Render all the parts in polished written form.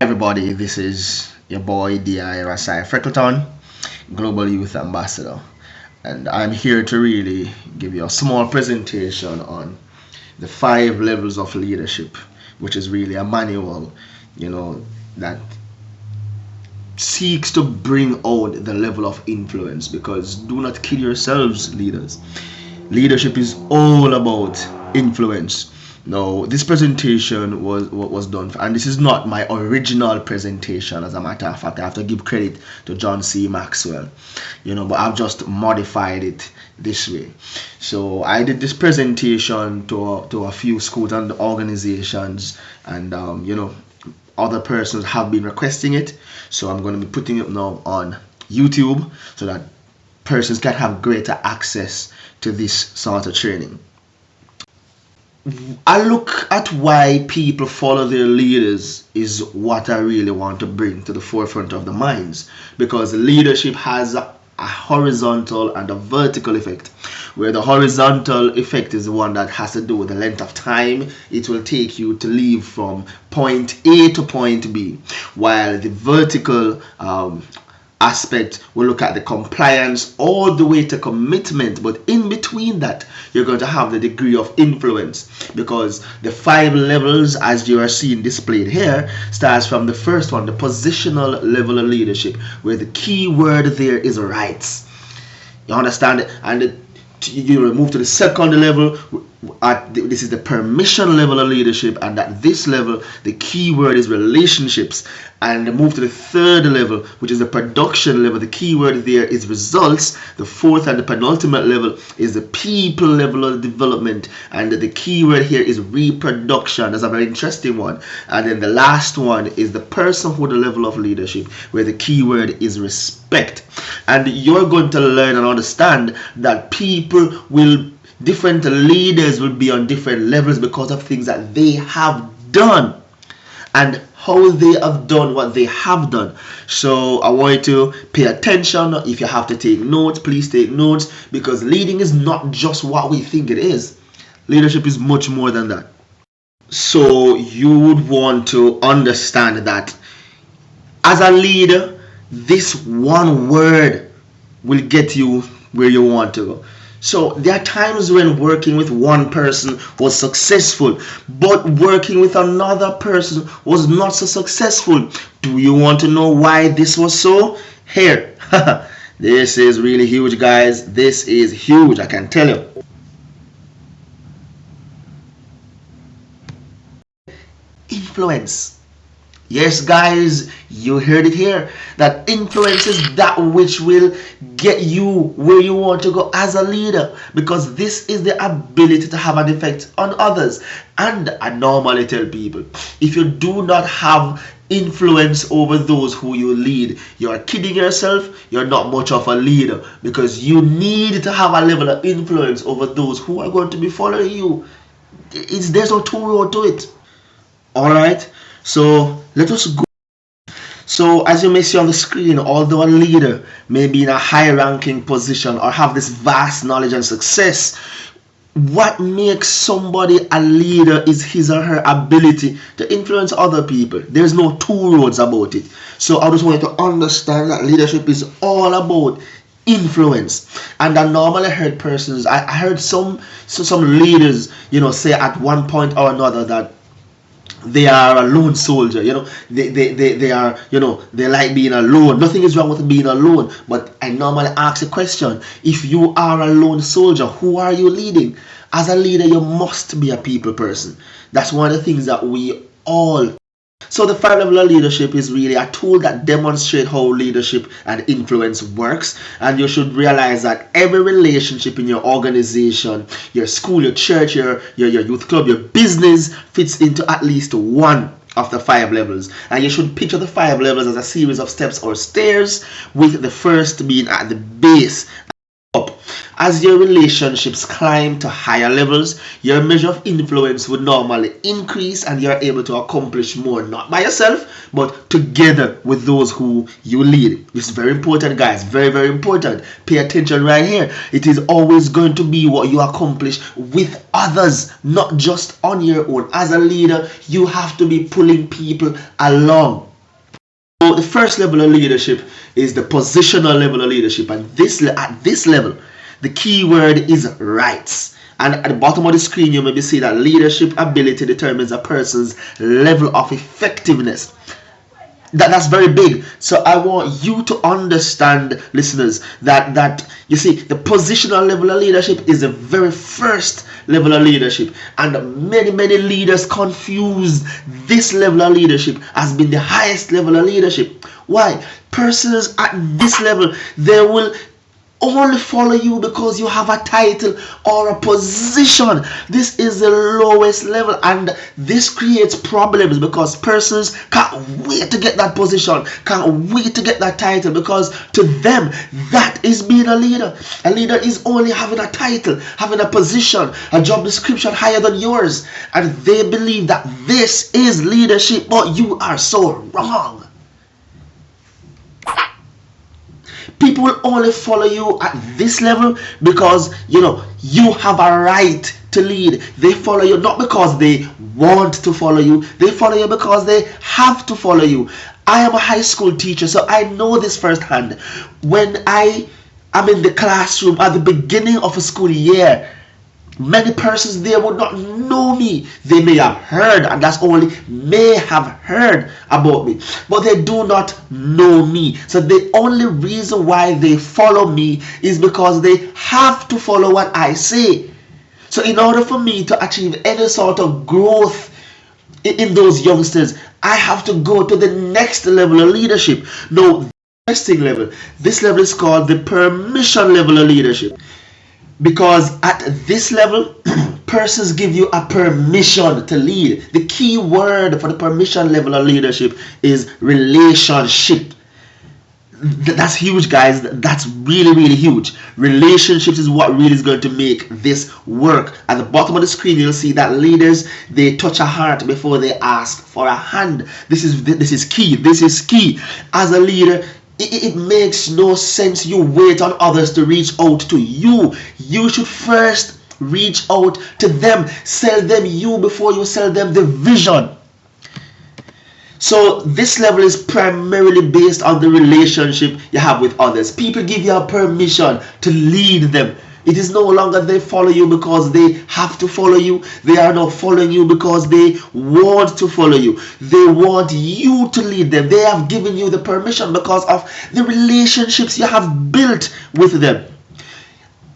Everybody, this is your boy D.I. Rasai Freckleton, Global Youth Ambassador, and I'm here to really give you a small presentation on the 5 levels of leadership, which is really a manual, that seeks to bring out the level of influence. Because do not kill yourselves, leaders. Leadership is all about influence. Now, this presentation was done, and this is not my original presentation. As a matter of fact, I have to give credit to John C Maxwell, but I've just modified it this way. So I did this presentation to a few schools and organizations, and other persons have been requesting it. So I'm going to be putting it now on YouTube so that persons can have greater access to this sort of training. I look at why people follow their leaders is what I really want to bring to the forefront of the minds, because leadership has a horizontal and a vertical effect, where the horizontal effect is the one that has to do with the length of time it will take you to leave from point A to point B, while the vertical aspect will look at the compliance all the way to commitment. But in between that, you're going to have the degree of influence, because the 5 levels, as you are seeing displayed here, starts from the first one, the positional level of leadership, where the key word there is rights. You understand? And you move to the second level. This is the permission level of leadership, and at this level the key word is relationships. And move to the third level, which is the production level. The key word there is results. The fourth and the penultimate level is the people level of development, and the key word here is reproduction. That's a very interesting one. And then the last one is the personhood level of leadership, where the key word is respect. And you're going to learn and understand that different leaders will be on different levels because of things that they have done and how they have done what they have done. So I want you to pay attention. If you have to take notes, please take notes, because leading is not just what we think it is. Leadership is much more than that. So you would want to understand that as a leader, this one word will get you where you want to go. So there are times when working with one person was successful, but working with another person was not so successful. Do you want to know why this was so? Here. This is really huge, guys. This is huge, I can tell you. Influence. Yes, guys, you heard it here. That influence is that which will get you where you want to go as a leader, because this is the ability to have an effect on others. And I normally tell people, if you do not have influence over those who you lead, you're kidding yourself. You're not much of a leader, because you need to have a level of influence over those who are going to be following you. There's no two road to it. All right. So let us go. So as you may see on the screen, although a leader may be in a high ranking position or have this vast knowledge and success, what makes somebody a leader is his or her ability to influence other people. There's no two roads about it. So I just want you to understand that leadership is all about influence. And I normally heard persons, I heard some leaders, say at one point or another that they are a lone soldier. They are, they like being alone. Nothing is wrong with being alone, but I normally ask a question: if you are a lone soldier, who are you leading? As a leader, you must be a people person. That's one of the things that we all. So the 5 level of leadership is really a tool that demonstrates how leadership and influence works. And you should realize that every relationship in your organization, your school, your church, your youth club, your business fits into at least one of the 5 levels. And you should picture the 5 levels as a series of steps or stairs, with the first being at the base. up. As your relationships climb to higher levels, your measure of influence would normally increase and you're able to accomplish more, not by yourself, but together with those who you lead. This is very important, guys. Very, very important. Pay attention right here. It is always going to be what you accomplish with others, not just on your own. As a leader, you have to be pulling people along. So the first level of leadership is the positional level of leadership, and at this level, the key word is rights. And at the bottom of the screen, you maybe see that leadership ability determines a person's level of effectiveness. That's very big. So I want you to understand, listeners, that you see the positional level of leadership is the very first level of leadership, and many leaders confuse this level of leadership as being the highest level of leadership. Why? Persons at this level, they will only follow you because you have a title or a position. This is the lowest level, and this creates problems because persons can't wait to get that position, can't wait to get that title, because to them that is being a leader. A leader is only having a title, having a position, a job description higher than yours, and they believe that this is leadership, but you are so wrong. People will only follow you at this level because you have a right to lead. They follow you not because they want to follow you. They follow you because they have to follow you. I am a high school teacher, so I know this firsthand. When I am in the classroom at the beginning of a school year, many persons there would not know me. They may have heard, and that's only may have heard about me, but they do not know me. So the only reason why they follow me is because they have to follow what I say. So in order for me to achieve any sort of growth in those youngsters, I have to go to the next level of leadership. No, next level. This level is called the permission level of leadership. Because at this level, persons give you a permission to lead. The key word for the permission level of leadership is relationship. That's huge, guys. That's really huge. Relationships is what really is going to make this work. At the bottom of the screen, you'll see that leaders, they touch a heart before they ask for a hand. This is key. This is key. As a leader, it makes no sense you wait on others to reach out to you. You should first reach out to them. Sell them you before you sell them the vision. So this level is primarily based on the relationship you have with others. People give you a permission to lead them. It is no longer they follow you because they have to follow you. They are not following you because they want to follow you. They want you to lead them. They have given you the permission because of the relationships you have built with them.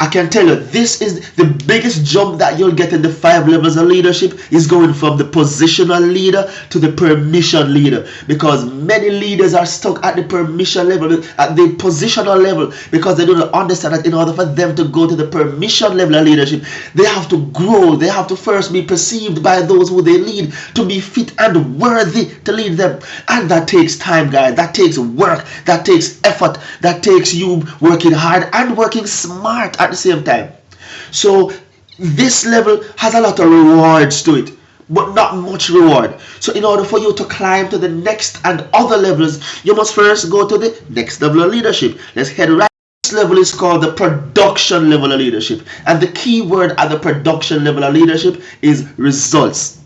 I can tell you, this is the biggest jump that you'll get in the 5 levels of leadership, is going from the positional leader to the permission leader. Because many leaders are stuck at the permission level, at the positional level, because they don't understand that in order for them to go to the permission level of leadership, they have to grow. They have to first be perceived by those who they lead to be fit and worthy to lead them. And that takes time, guys. That takes work. That takes effort. That takes you working hard and working smart at the same time. So this level has a lot of rewards to it, but not much reward. So in order for you to climb to the next and other levels, you must first go to the next level of leadership. Let's head right. This level is called the production level of leadership, and the key word at the production level of leadership is results.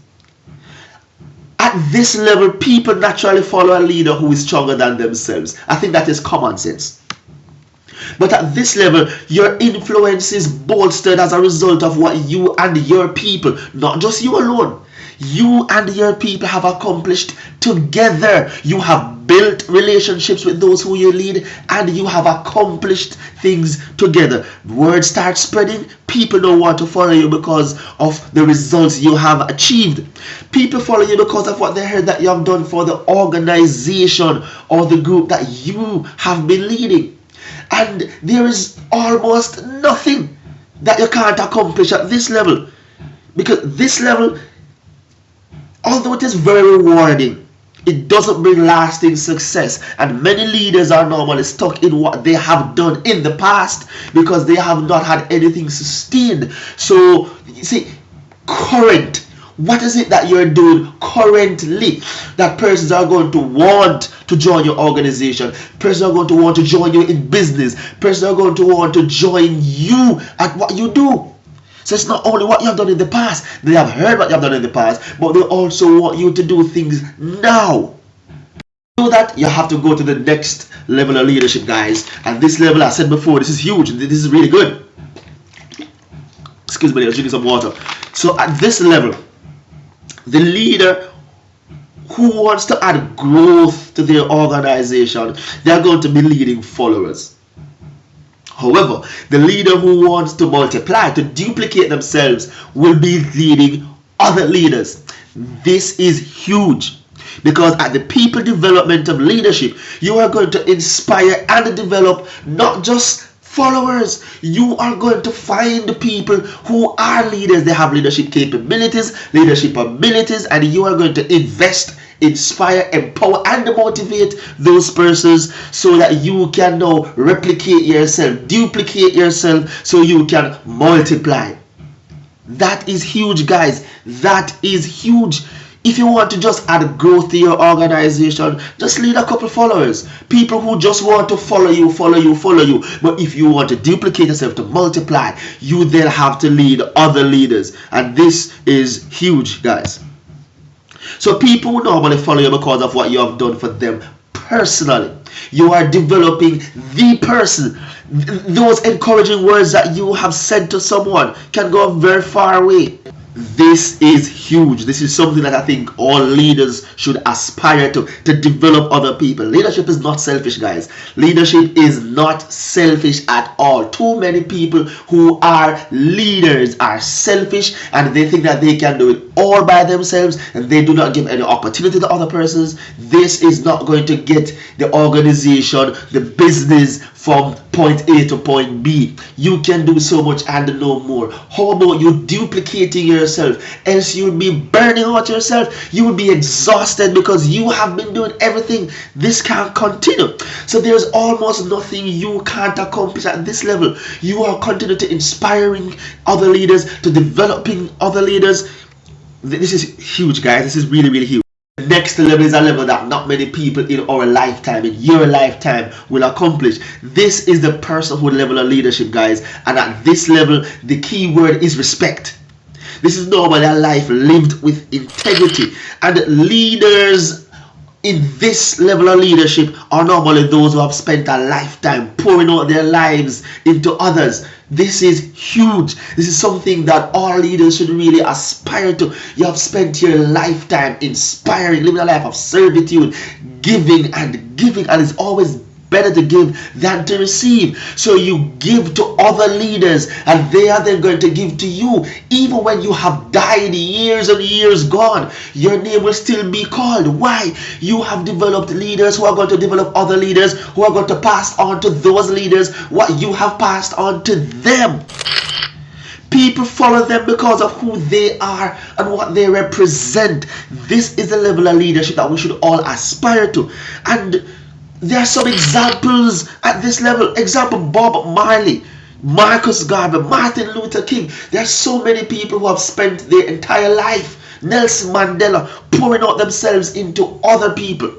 At this level, people naturally follow a leader who is stronger than themselves. I think that is common sense. But at this level, your influence is bolstered as a result of what you and your people, not just you alone, you and your people have accomplished together. You have built relationships with those who you lead, and you have accomplished things together. Word starts spreading. People don't want to follow you because of the results you have achieved. People follow you because of what they heard that you have done for the organization or the group that you have been leading. And there is almost nothing that you can't accomplish at this level. Because this level, although it is very rewarding, It doesn't bring lasting success, and many leaders are normally stuck in what they have done in the past because they have not had anything sustained. So you see, what is it that you're doing currently that persons are going to want to join your organization? Persons are going to want to join you in business. Persons are going to want to join you at what you do. So it's not only what you have done in the past. They have heard what you have done in the past, but they also want you to do things now. To do that, you have to go to the next level of leadership, guys. And this level, I said before, this is huge. This is really good. Excuse me, I'm drinking some water. So at this level, the leader who wants to add growth to their organization, they are going to be leading followers. However, the leader who wants to multiply, to duplicate themselves, will be leading other leaders. This is huge, because at the people development of leadership, you are going to inspire and develop not just followers. You are going to find people who are leaders. They have leadership capabilities, leadership abilities, and you are going to invest, inspire, empower, and motivate those persons so that you can now replicate yourself, duplicate yourself, so you can multiply. That is huge, guys. That is huge. If you want to just add growth to your organization, just lead a couple followers. People who just want to follow you. But if you want to duplicate yourself, to multiply, you then have to lead other leaders. And this is huge, guys. So people will normally follow you because of what you have done for them personally. You are developing the person. Those encouraging words that you have said to someone can go very far away. This is huge. This is something that I think all leaders should aspire to develop other people. Leadership is not selfish, guys. Leadership is not selfish at all. Too many people who are leaders are selfish, and they think that they can do it all by themselves, and they do not give any opportunity to other persons. This is not going to get the organization, the business, from point A to point B. You can do so much and no more. How about you duplicating yourself? Else you'll be burning out yourself. You will be exhausted because you have been doing everything. This can't continue. So there's almost nothing you can't accomplish at this level. You are continuing to inspiring other leaders, to developing other leaders. This is huge, guys. This is really, really huge. The next level is a level that not many people in our lifetime, in your lifetime, will accomplish. This is the personhood level of leadership, guys. And at this level, the key word is respect. This is normally a life lived with integrity. And leaders in this level of leadership are normally those who have spent a lifetime pouring out their lives into others. This is huge. This is something that all leaders should really aspire to. You have spent your lifetime inspiring, living a life of servitude, giving, and it's always better to give than to receive. So you give to other leaders, and they are then going to give to you. Even when you have died, years and years gone, your name will still be called. Why? You have developed leaders who are going to develop other leaders, who are going to pass on to those leaders what you have passed on to them. People follow them because of who they are and what they represent. This is the level of leadership that we should all aspire to. And there are some examples at this level. Example, Bob Marley, Marcus Garvey, Martin Luther King. There are so many people who have spent their entire life, Nelson Mandela, pouring out themselves into other people.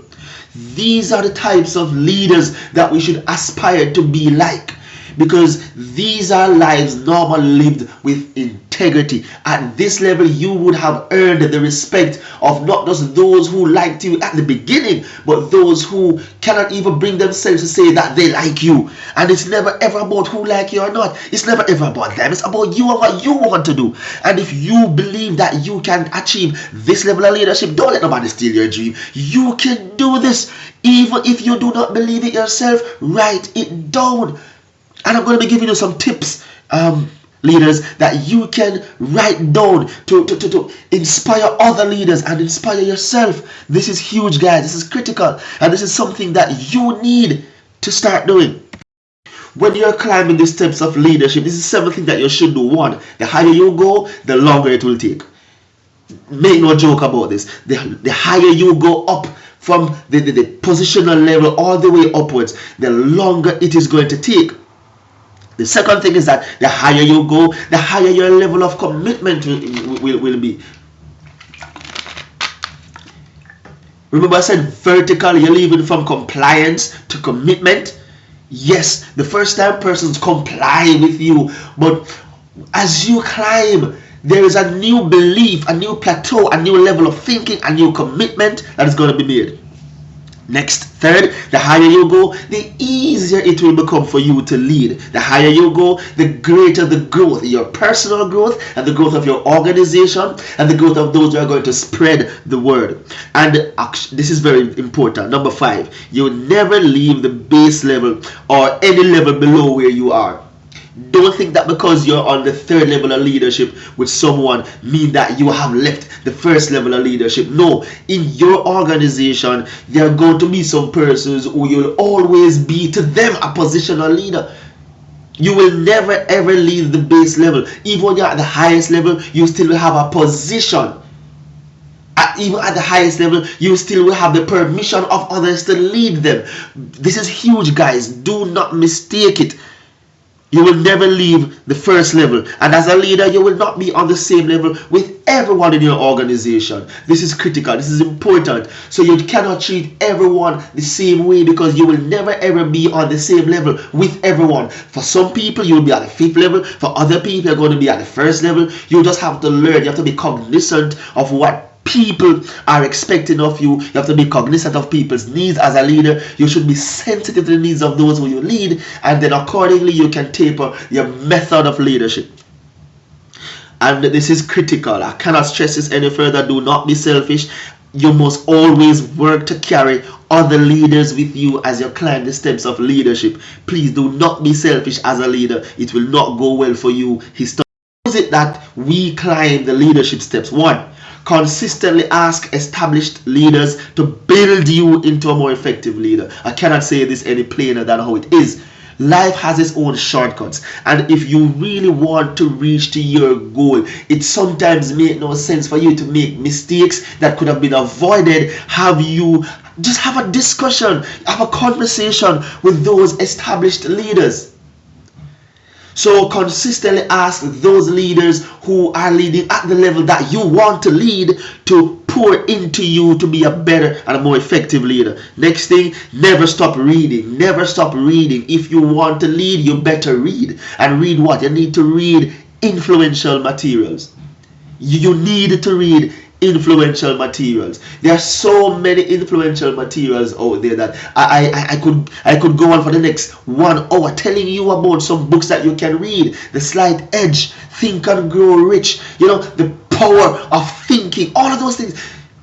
These are the types of leaders that we should aspire to be like, because these are lives normally lived with integrity. At this level, you would have earned the respect of not just those who liked you at the beginning, but those who cannot even bring themselves to say that they like you. And it's never ever about who like you or not. It's never ever about them. It's about you and what you want to do. And if you believe that you can achieve this level of leadership, don't let nobody steal your dream. You can do this. Even if you do not believe it yourself, write it down. And I'm going to be giving you some tips, leaders, that you can write down to inspire other leaders and inspire yourself. This is huge, guys. This is critical. And this is something that you need to start doing. When you're climbing the steps of leadership, this is something that you should do. One, the higher you go, the longer it will take. Make no joke about this. The higher you go up from the positional level all the way upwards, the longer it is going to take. The second thing is that the higher you go, the higher your level of commitment will be. Remember I said vertical, you're leaving from compliance to commitment. Yes, the first time persons comply with you, but as you climb, there is a new belief, a new plateau, a new level of thinking, a new commitment that is going to be made. Next, third, the higher you go, the easier it will become for you to lead. The higher you go, the greater the growth, your personal growth and the growth of your organization and the growth of those who are going to spread the word. And this is very important. Number 5, you never leave the base level or any level below where you are. Don't think that because you're on the third level of leadership with someone mean that you have left the first level of leadership. No, in your organization there are going to be some persons who you'll always be to them a positional leader. You will never ever leave the base level. Even when you're at the highest level, you still will have a position. Even at the highest level, you still will have the permission of others to lead them. This is huge, guys. Do not mistake it. You will never leave the first level, and as a leader you will not be on the same level with everyone in your organization. This is critical, this is important. So you cannot treat everyone the same way, because you will never ever be on the same level with everyone. For some people you will be at the 5th level, for other people you're going to be at the 1st level. You just have to learn, you have to be cognizant of what people are expecting of you. You have to be cognizant of people's needs. As a leader, you should be sensitive to the needs of those who you lead, and then accordingly you can taper your method of leadership. And this is critical. I cannot stress this any further. Do not be selfish. You must always work to carry other leaders with you as you climb the steps of leadership. Please do not be selfish as a leader. It will not go well for you. How is it that we climb the leadership steps? 1, consistently ask established leaders to build you into a more effective leader. I cannot say this any plainer than how it is. Life has its own shortcuts, and if you really want to reach to your goal, it sometimes makes no sense for you to make mistakes that could have been avoided. Just have a discussion, have a conversation with those established leaders. So consistently ask those leaders who are leading at the level that you want to lead to pour into you to be a better and a more effective leader. Next thing, never stop reading. Never stop reading. If you want to lead, you better read. And read what? You need to read influential materials. You need to read influential materials. There are so many influential materials out there that I could go on for the next 1 hour telling you about some books that you can read. The Slight Edge, Think and Grow Rich, the Power of Thinking, all of those things.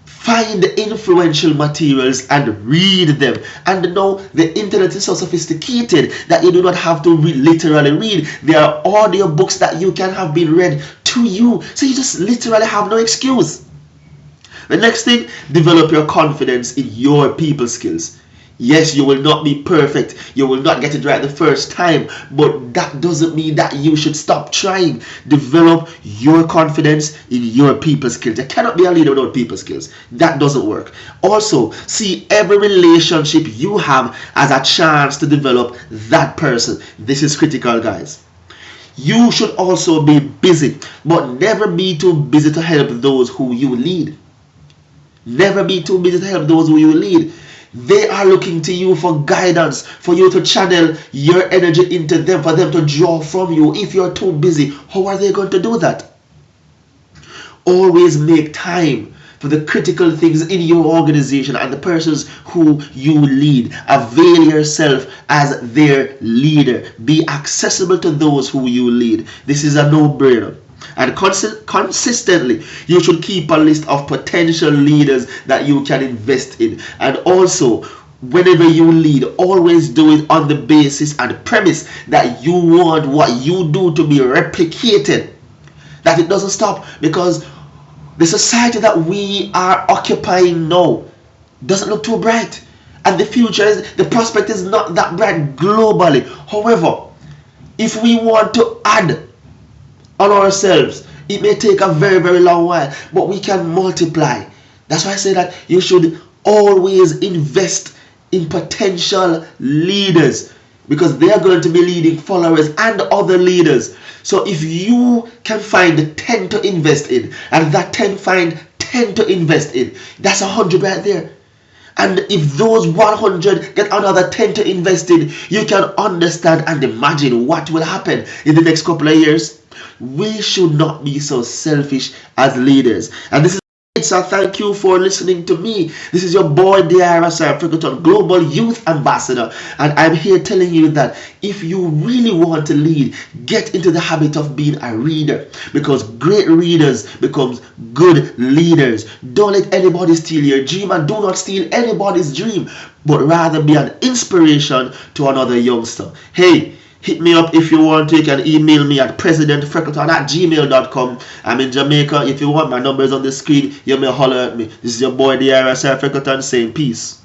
Find the influential materials and read them. And now the internet is so sophisticated that you do not have to literally read. There are audio books that you can have been read to you, so you just literally have no excuse. The next thing, develop your confidence in your people skills. Yes, you will not be perfect. You will not get it right the first time, but that doesn't mean that you should stop trying. Develop your confidence in your people skills. You cannot be a leader without people skills. That doesn't work. Also, see every relationship you have as a chance to develop that person. This is critical, guys. You should also be busy, but never be too busy to help those who you lead. Never be too busy to help those who you lead. They are looking to you for guidance, for you to channel your energy into them, for them to draw from you. If you're too busy, how are they going to do that? Always make time for the critical things in your organization and the persons who you lead. Avail yourself as their leader. Be accessible to those who you lead. This is a no-brainer. And consistently, you should keep a list of potential leaders that you can invest in. And also, whenever you lead, always do it on the basis and the premise that you want what you do to be replicated. That it doesn't stop, because the society that we are occupying now doesn't look too bright. And the prospect is not that bright globally. However, if we want to add on ourselves, it may take a very, very long while, but we can multiply. That's why I say that you should Always invest in potential leaders, because they are going to be leading followers and other leaders. So if you can find 10 to invest in, and that 10 find 10 to invest in, that's 100 right there. And if those 100 get another 10 to invest in, you can understand and imagine what will happen in the next couple of years. We should not be so selfish as leaders. And this is so thank you for listening to me. This is your boy Diara Freakerton, Global Youth Ambassador, and I'm here telling you that if you really want to lead, get into the habit of being a reader, because great readers becomes good leaders. Don't let anybody steal your dream, and do not steal anybody's dream, but rather be an inspiration to another youngster. Hey, hit me up if you want to. You can email me at presidentfreckleton@gmail.com. I'm in Jamaica. If you want, my number is on the screen. You may holler at me. This is your boy, the Freckleton, saying peace.